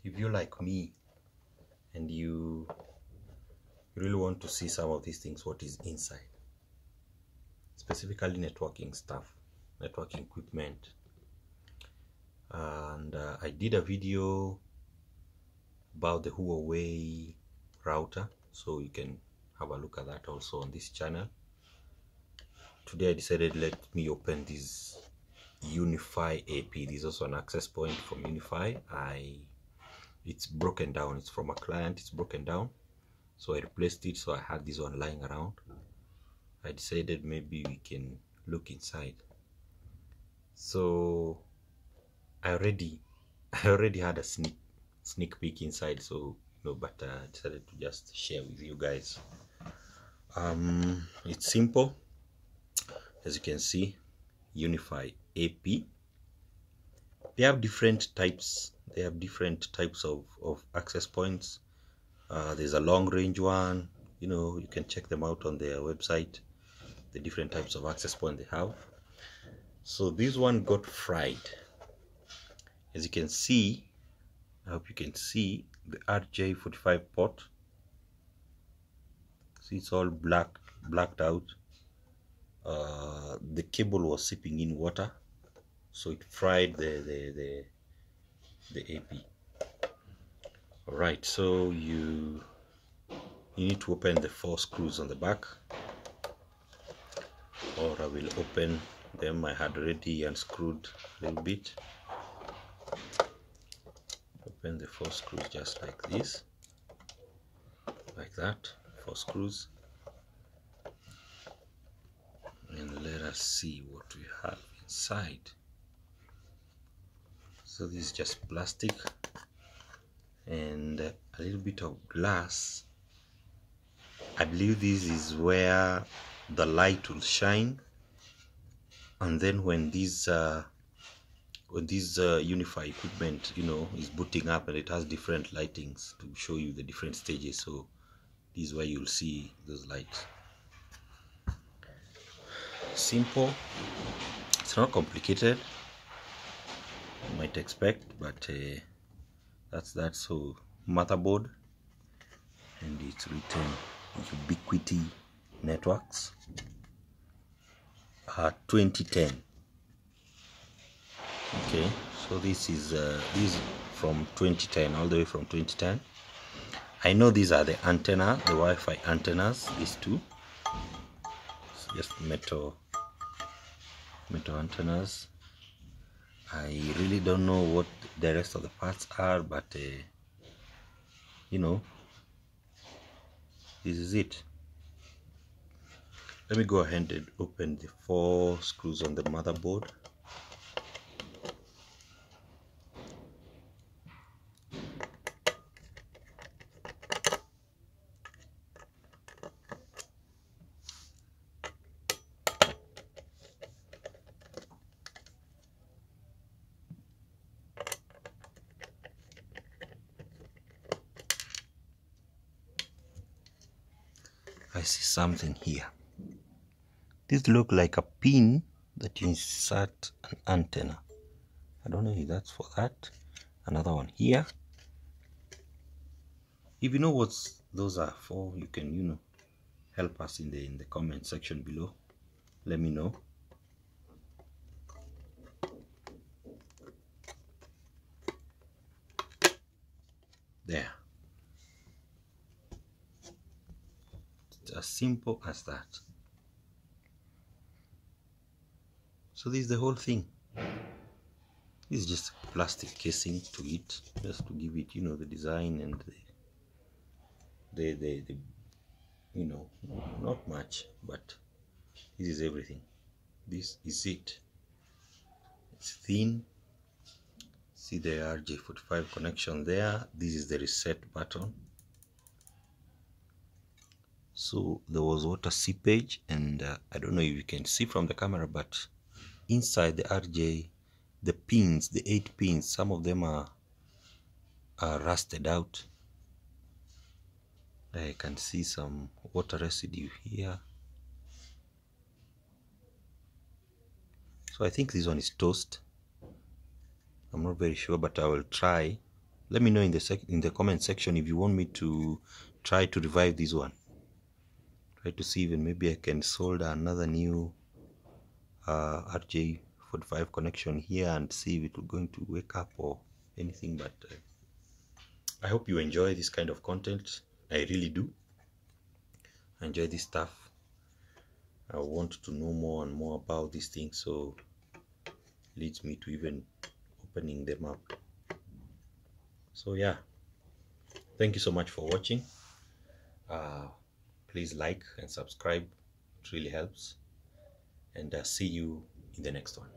if you like me and you really want to see some of these things, what is inside, specifically networking stuff, networking equipment, and I did a video about the Huawei router, so you can have a look at that also on this channel. Today I decided let me open this Unifi Ap. This is also an access point from Unifi. It's broken down. It's from a client. It's broken down, so I replaced it. So I had this one lying around. I decided maybe we can look inside. So I already had a sneak peek inside. So but I decided to just share with you guys. It's simple, as you can see. Unifi Ap. They have different types. They have different types of access points. There's a long range one. You can check them out on their website, the different types of access point they have. So this one got fried. As you can see, I hope you can see the RJ45 port. See, it's all blacked out. The cable was seeping in water, so it fried the AP. All right, so you need to open the 4 screws on the back, or I will open them. I had already unscrewed a little bit. Open the 4 screws just like this, like that. 4 screws, and let us see what we have inside. So this is just plastic and a little bit of glass. I believe this is where the light will shine, and then when this Unifi equipment is booting up, and it has different lightings to show you the different stages. So this is where you'll see those lights. Simple, it's not complicated, you might expect, but that's that. So motherboard, and it's written Ubiquiti Networks, 2010. Okay, so this is from 2010, all the way from 2010. I know these are the antenna, the Wi-Fi antennas, these two. It's just metal antennas. I really don't know what the rest of the parts are, but this is it. Let me go ahead and open the 4 screws on the motherboard. I see something here. This looks like a pin that you insert an antenna. I don't know if that's for that. Another one here. If you know what those are for, you can help us in the comment section below. Let me know. There. It's as simple as that. So this is the whole thing. This is just a plastic casing to it, just to give it, the design and the not much, but this is everything. This is it. It's thin. See the RJ45 connection there. This is the reset button. So there was water seepage, and I don't know if you can see from the camera, but inside the RJ, the pins, the 8 pins, some of them are rusted out. I can see some water residue here. So I think this one is toast. I'm not very sure, but I will try Let me know in the comment section if you want me to try to revive this one. Try to see even maybe I can solder another new RJ45 connection here and see if it will going to wake up or anything. But I hope you enjoy this kind of content. I really do enjoy this stuff. I want to know more and more about these things, so leads me to even opening them up. So yeah, thank you so much for watching. Please like and subscribe, it really helps, and see you in the next one.